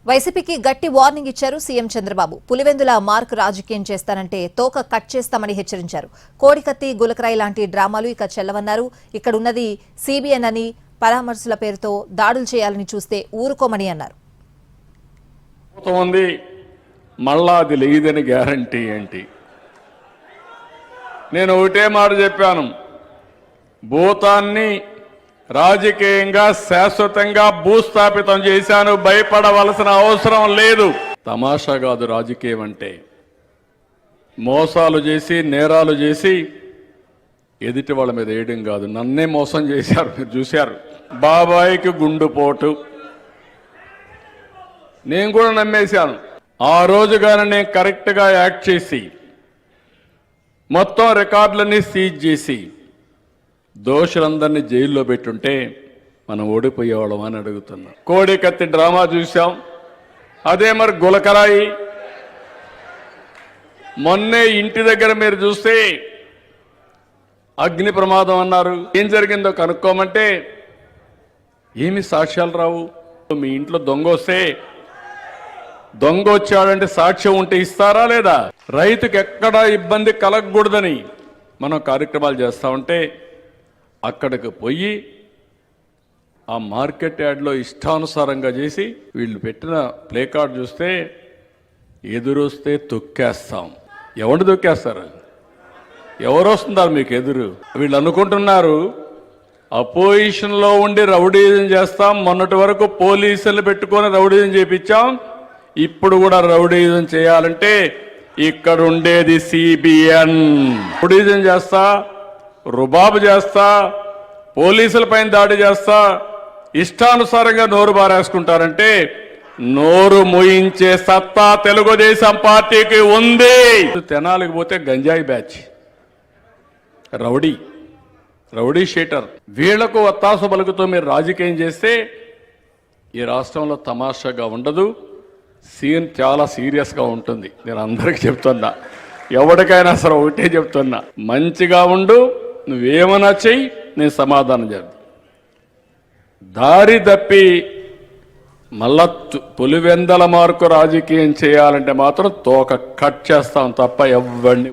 వైసీపీకి గట్టి వార్నింగ్ ఇచ్చారు సీఎం చంద్రబాబు. పులివెందుల మార్క్ రాజకీయం చేస్తానంటే తోక కట్ చేస్తామని హెచ్చరించారు. కోడికత్తి గులకరాయి లాంటి డ్రామాలు ఇక చెల్లవన్నారు. ఇక్కడున్నది సిబిఎన్ అని, పరామర్శల పేరుతో దాడులు చేయాలని చూస్తే ఊరుకోమని అన్నారు. మళ్ళా అది లేదని గ్యారంటీ ఏంటి? నేను ఒకటే మాట చెప్పాను, భూతాన్ని రాజకీయంగా శాశ్వతంగా భూస్థాపితం చేశాను, భయపడవలసిన అవసరం లేదు. తమాషా కాదు రాజకీయం అంటే. మోసాలు చేసి నేరాలు చేసి ఎదుటి వాళ్ళ మీద వేయడం కాదు. నన్నే మోసం చేశారు, మీరు చూశారు. బాబాయికి గుండుపోటు నేను కూడా నమ్మేశాను. ఆ రోజుగానే నేను కరెక్ట్గా యాక్ట్ చేసి మొత్తం రికార్డులన్నీ సీజ్ చేసి దోషులందరినీ జైల్లో పెట్టుంటే మనం ఓడిపోయేవాళ్ళం అని అడుగుతున్నాం. కోడికత్తి డ్రామా చూసాం, అదే మరి గులకరాయి. మొన్నే ఇంటి దగ్గర మీరు చూస్తే అగ్ని ప్రమాదం అన్నారు. ఏం జరిగిందో కనుక్కోమంటే ఏమి సాక్ష్యాలు రావు. మీ ఇంట్లో దొంగ వస్తే దొంగ వచ్చాడంటే సాక్ష్యం ఉంటే ఇస్తారా లేదా? రైతుకు ఎక్కడా ఇబ్బంది కలగకూడదని మనం కార్యక్రమాలు చేస్తూ ఉంటే అక్కడికి పోయి ఆ మార్కెట్ యార్డ్లో ఇష్టానుసారంగా చేసి వీళ్ళు పెట్టిన ప్లే కార్డ్ చూస్తే ఎదురొస్తే తొక్కేస్తాం. ఎవరు తొక్కేస్తారు? ఎవరు వస్తున్నారు మీకు ఎదురు? వీళ్ళు అనుకుంటున్నారు అపోజిషన్లో ఉండి రౌడీజం చేస్తాం. మొన్నటి వరకు పోలీసులు పెట్టుకొని రౌడీజం చేపించాం, ఇప్పుడు కూడా రౌడీజం చేయాలంటే ఇక్కడ ఉండేది సిబిఎన్. రౌడీజం చేస్తా, రుబాబు చేస్తా, పోలీసుల పైన దాడి చేస్తా, ఇష్టానుసారంగా నోరు బారేసుకుంటారంటే నోరు మూయించే సత్తా తెలుగుదేశం పార్టీకి ఉంది. తెనాలికి పోతే గంజాయి బ్యాచ్, రౌడీ షీటర్, వీళ్లకు ఒత్తాసు పలుకుతో మీరు రాజకీయం చేస్తే ఈ రాష్ట్రంలో తమాషాగా ఉండదు. సీన్ చాలా సీరియస్గా ఉంటుంది. నేను అందరికీ చెప్తున్నా, ఎవరికైనా సరే ఒకటే చెప్తున్నా, మంచిగా ఉండు, నువ్వేమన్నా చెయ్యి, నేను సమాధానం చేద్దాం. దారి తప్పి మళ్ళా పులివెందల మార్కు రాజకీయం చేయాలంటే మాత్రం తోక కట్ చేస్తాం తప్ప ఎవరిని